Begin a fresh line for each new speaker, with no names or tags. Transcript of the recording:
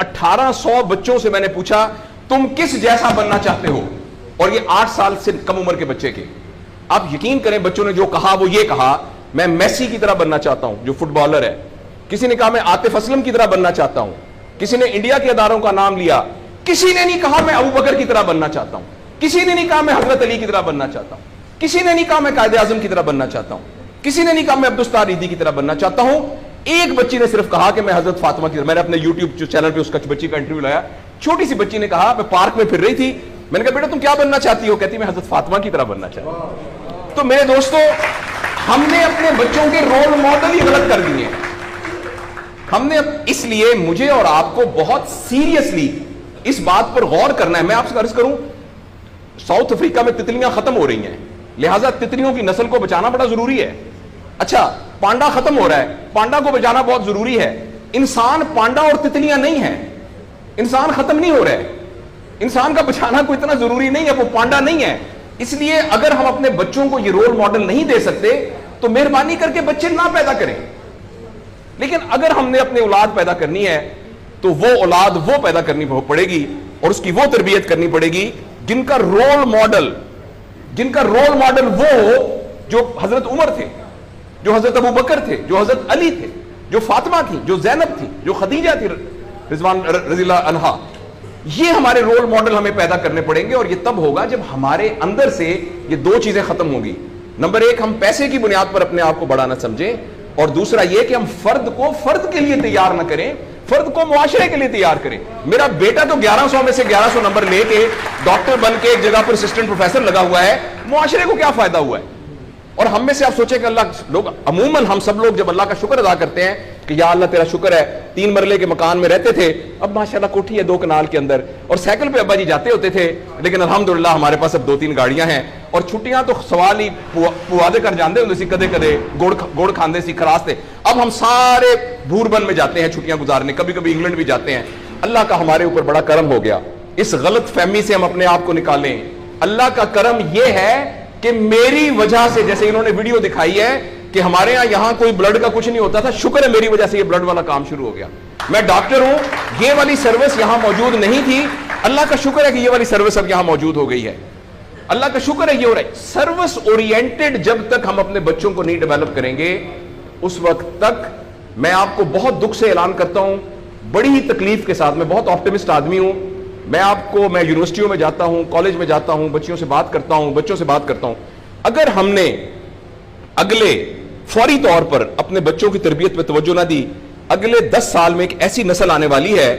1800 बच्चों से मैंने पूछा तुम किस जैसा बनना चाहते हो, और ये 8 साल से कम उम्र के बच्चे के। आप यकीन करें बच्चों ने जो कहा वो ये कहा मैं मेसी की तरह बनना चाहता हूं जो फुटबॉलर है, किसी ने कहा मैं आतिफ असलम की तरह बनना चाहता हूं, किसी ने इंडिया के अदारों का नाम लिया, किसी ने नहीं कहा मैं अबू बकर की तरह बनना चाहता हूं, किसी ने नहीं कहा मैं हजरत अली की तरह बनना चाहता हूं, किसी ने नहीं कहा मैं कायदे आजम की तरह बनना चाहता हूं, किसी ने नहीं कहा मैं अब्दुस्तार रीदी की तरह बनना चाहता हूं। एक बच्ची ने सिर्फ कहा कि मैं हजरत फातिमा की तरह। मैंने अपने यूट्यूब चैनल पे उसका बच्ची का इंटरव्यू लाया। छोटी सी बच्ची ने कहा मैं पार्क में फिर रही थी, मैंने कहा बेटा तुम क्या बनना चाहती हो, कहती मैं हजरत फातिमा की तरह बनना चाहती हूं। तो मेरे दोस्तों, हमने अपने बच्चों के रोल मॉडल ही गलत कर दिए। हमने इसलिए मुझे और आपको बहुत सीरियसली इस बात पर गौर करना है। मैं आपसे अर्ज करूं, साउथ अफ्रीका में तितलियां खत्म हो रही हैं, लिहाजा तितलियों की नस्ल को बचाना बड़ा जरूरी है। अच्छा, पांडा खत्म हो रहा है, पांडा को बचाना बहुत जरूरी है। इंसान पांडा और तितलियां नहीं है, इंसान खत्म नहीं हो रहा है, इंसान का बचाना कोई इतना जरूरी नहीं है, वो पांडा नहीं है। इसलिए अगर हम अपने बच्चों को ये रोल मॉडल नहीं दे सकते तो मेहरबानी करके बच्चे ना पैदा करें। लेकिन अगर हमने अपनी औलाद पैदा करनी है तो वो औलाद वो पैदा करनी पड़ेगी और उसकी वो तरबियत करनी पड़ेगी जिनका रोल मॉडल वो हो जो हजरत उमर थे, जो हजरत अबू बकर थे, जो हजरत अली थे, जो फातिमा थी, जो जैनब थी, जो खदीजा थी रिजवान रज़ियल्लाहु अन्हा। ये हमारे रोल मॉडल हमें पैदा करने पड़ेंगे और ये तब होगा जब हमारे अंदर से ये दो चीजें खत्म होगी। नंबर एक, हम पैसे की बुनियाद पर अपने आप को बढ़ाना समझें, और दूसरा ये कि हम फर्द को फर्द के लिए तैयार ना करें, फर्द को मुआशरे के लिए तैयार करें। मेरा बेटा तो 1100 में से 1100 नंबर लेके डॉक्टर बन के एक जगह पर असिस्टेंट प्रोफेसर लगा हुआ है, मुआशरे को क्या फायदा हुआ है? और हम में से आप सोचें कि अल्लाह लोग, अमूमन हम सब लोग जब अल्लाह का शुक्र अदा करते हैं कि या अल्लाह तेरा शुक्र है 3 मरले के मकान में रहते थे, अब माशाल्लाह कोठी है 2 कनाल के अंदर, और साइकिल पे अब्बा जी जाते होते थे, लेकिन अल्हम्दुलिल्लाह हमारे पास अब 2-3 गाड़ियां हैं, और छुट्टियां तो सवाल ही पुआदे कर जाते होंगे सी, कदे कदे गुड़ खांदे सी खरास्ते। अब हम सारे भूरबन में जाते हैं छुट्टियां गुजारने, कभी कभी इंग्लैंड भी जाते हैं। अल्लाह का हमारे ऊपर बड़ा करम हो गया। इस गलत फहमी से हम अपने आप को निकालें। अल्लाह का करम यह है कि मेरी वजह से, जैसे इन्होंने वीडियो दिखाई है कि हमारे यहां कोई ब्लड का कुछ नहीं होता था, शुक्र है मेरी वजह से ये ब्लड वाला काम शुरू हो गया। मैं डॉक्टर हूं, ये वाली सर्विस यहां मौजूद नहीं थी, अल्लाह का शुक्र है कि ये वाली सर्विस अब यहां मौजूद हो गई है। अल्लाह का शुक्र है ये हो रहा है। सर्विस ओरिएंटेड जब तक हम अपने बच्चों को नहीं डेवलप करेंगे, उस वक्त तक मैं आपको बहुत दुख से ऐलान करता हूं, बड़ी ही तकलीफ के साथ, मैं बहुत ऑप्टिमिस्ट आदमी हूं, मैं यूनिवर्सिटियों में जाता हूं, कॉलेज में जाता हूं, बच्चों से बात करता हूं, अगर हमने अगले फौरी तौर पर अपने बच्चों की तरबियत पे तवज्जो ना दी, अगले 10 साल में एक ऐसी नस्ल आने वाली है